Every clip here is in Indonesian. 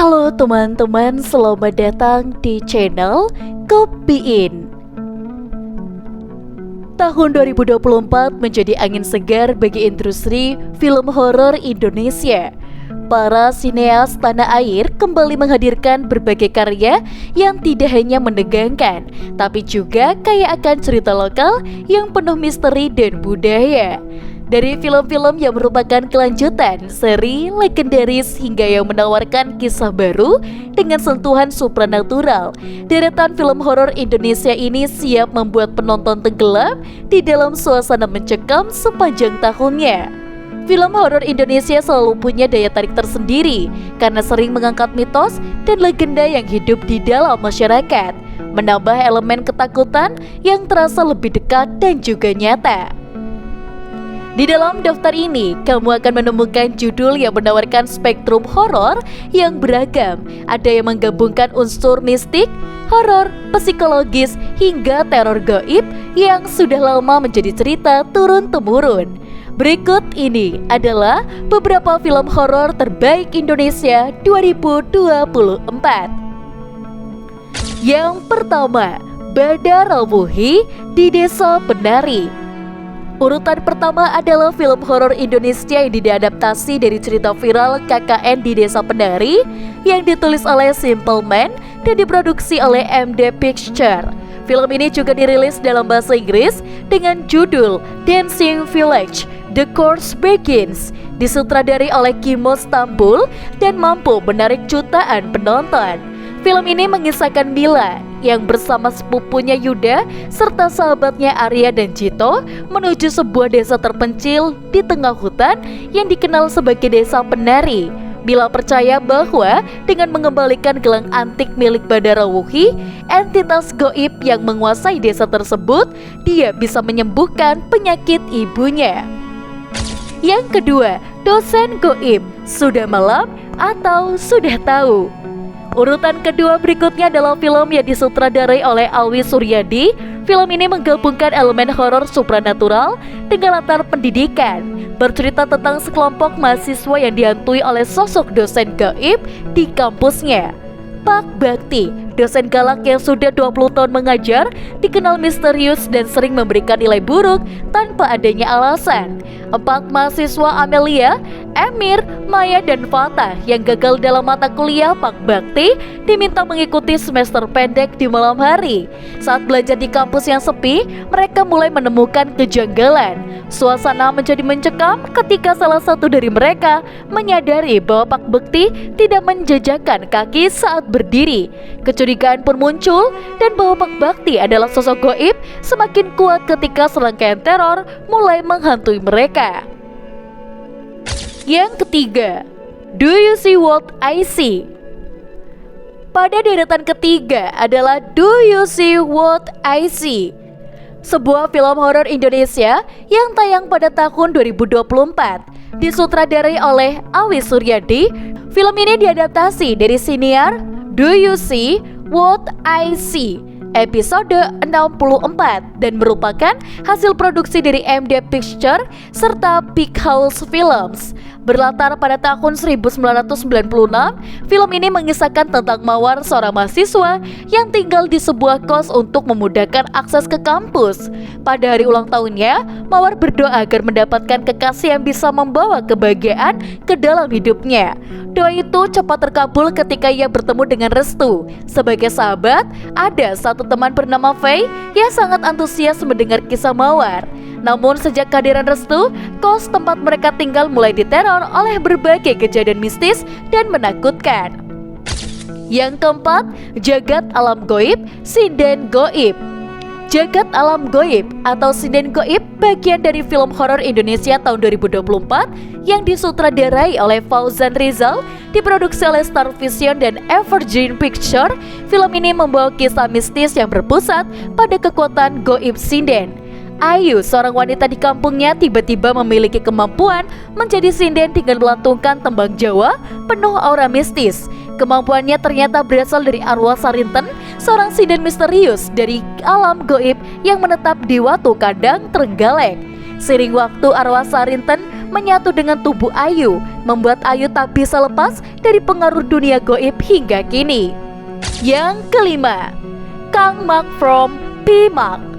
Halo teman-teman, selamat datang di channel Kopiin. Tahun 2024 menjadi angin segar bagi industri film horor Indonesia. Para sineas tanah air kembali menghadirkan berbagai karya yang tidak hanya menegangkan, tapi juga kaya akan cerita lokal yang penuh misteri dan budaya. Dari film-film yang merupakan kelanjutan seri legendaris hingga yang menawarkan kisah baru dengan sentuhan supranatural, deretan film horor Indonesia ini siap membuat penonton tenggelam di dalam suasana mencekam sepanjang tahunnya. Film horor Indonesia selalu punya daya tarik tersendiri karena sering mengangkat mitos dan legenda yang hidup di dalam masyarakat, menambah elemen ketakutan yang terasa lebih dekat dan juga nyata. Di dalam daftar ini, kamu akan menemukan judul yang menawarkan spektrum horor yang beragam. Ada yang menggabungkan unsur mistik, horor, psikologis, hingga teror gaib yang sudah lama menjadi cerita turun-temurun. Berikut ini adalah beberapa film horor terbaik Indonesia 2024. Yang pertama, Badar Rawuhi di Desa Penari. Urutan pertama adalah film horor Indonesia yang diadaptasi dari cerita viral KKN di Desa Penari yang ditulis oleh Simple Man dan diproduksi oleh MD Picture. Film ini juga dirilis dalam bahasa Inggris dengan judul Dancing Village: The Course Begins, disutradari oleh Kimo Stambul dan mampu menarik jutaan penonton. Film ini mengisahkan Mila yang bersama sepupunya Yuda serta sahabatnya Arya dan Cito menuju sebuah desa terpencil di tengah hutan yang dikenal sebagai Desa Penari. Mila percaya bahwa dengan mengembalikan gelang antik milik Badar Rawuhi, entitas gaib yang menguasai desa tersebut, dia bisa menyembuhkan penyakit ibunya. Yang kedua, Dosen Gaib, Sudah Malam atau Sudah Tahu. Urutan kedua berikutnya adalah film yang disutradarai oleh Alwi Suryadi. Film ini menggabungkan elemen horor supranatural dengan latar pendidikan, bercerita tentang sekelompok mahasiswa yang dihantui oleh sosok dosen gaib di kampusnya. Pak Bakti, dosen galak yang sudah 20 tahun mengajar, dikenal misterius dan sering memberikan nilai buruk tanpa adanya alasan. 4 mahasiswa Amelia, Emir, Maya, dan Fatah yang gagal dalam mata kuliah Pak Bakti diminta mengikuti semester pendek di malam hari. Saat belajar di kampus yang sepi, mereka mulai menemukan kejanggalan. Suasana menjadi mencekam ketika salah satu dari mereka menyadari bahwa Pak Bakti tidak menjejakkan kaki saat berdiri. Kecurigaan pun muncul dan bahwa Pak Bakti adalah sosok gaib semakin kuat ketika serangkaian teror mulai menghantui mereka. Yang ketiga, Do You See What I See? Pada deretan ketiga adalah Do You See What I See? Sebuah film horor Indonesia yang tayang pada tahun 2024, disutradarai oleh Alwi Suryadi. Film ini diadaptasi dari siniar Do You See What I See episode 64 dan merupakan hasil produksi dari MD Picture serta Big House Films. Berlatar pada tahun 1996, film ini mengisahkan tentang Mawar, seorang mahasiswa yang tinggal di sebuah kos untuk memudahkan akses ke kampus. Pada hari ulang tahunnya, Mawar berdoa agar mendapatkan kekasih yang bisa membawa kebahagiaan ke dalam hidupnya. Doa itu cepat terkabul ketika ia bertemu dengan Restu. Sebagai sahabat, ada satu teman bernama Faye yang sangat antusias mendengar kisah Mawar. Namun sejak kehadiran Restu, kos tempat mereka tinggal mulai diteror oleh berbagai kejadian mistis dan menakutkan. Yang keempat, Jagat Alam Gaib, Sinden Gaib. Jagat Alam Gaib atau Sinden Gaib bagian dari film horor Indonesia tahun 2024 yang disutradarai oleh Fauzan Rizal, diproduksi oleh Star Vision dan Evergreen Picture. Film ini membawa kisah mistis yang berpusat pada kekuatan gaib sinden. Ayu, seorang wanita di kampungnya, tiba-tiba memiliki kemampuan menjadi sinden dengan melantungkan tembang Jawa penuh aura mistis. Kemampuannya ternyata berasal dari arwah Sarinten, seorang sinden misterius dari alam gaib yang menetap di Watu Kandang, Trenggalek. Seiring waktu, arwah Sarinten menyatu dengan tubuh Ayu, membuat Ayu tak bisa lepas dari pengaruh dunia goib hingga kini. Yang kelima, Kang Mak from P-Mak.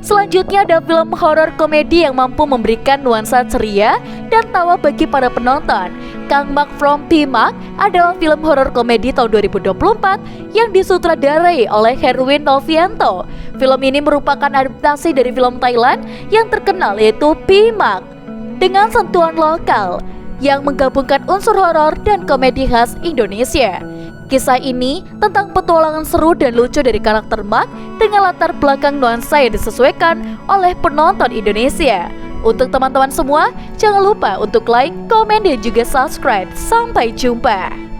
Selanjutnya ada film horor komedi yang mampu memberikan nuansa ceria dan tawa bagi para penonton. Kang Mak from P-Mak adalah film horor komedi tahun 2024 yang disutradarai oleh Herwin Novianto. Film ini merupakan adaptasi dari film Thailand yang terkenal yaitu P-Mak dengan sentuhan lokal yang menggabungkan unsur horor dan komedi khas Indonesia. Kisah ini tentang petualangan seru dan lucu dari karakter Mak dengan latar belakang nuansa yang disesuaikan oleh penonton Indonesia. Untuk teman-teman semua, jangan lupa untuk like, komen, dan juga subscribe. Sampai jumpa.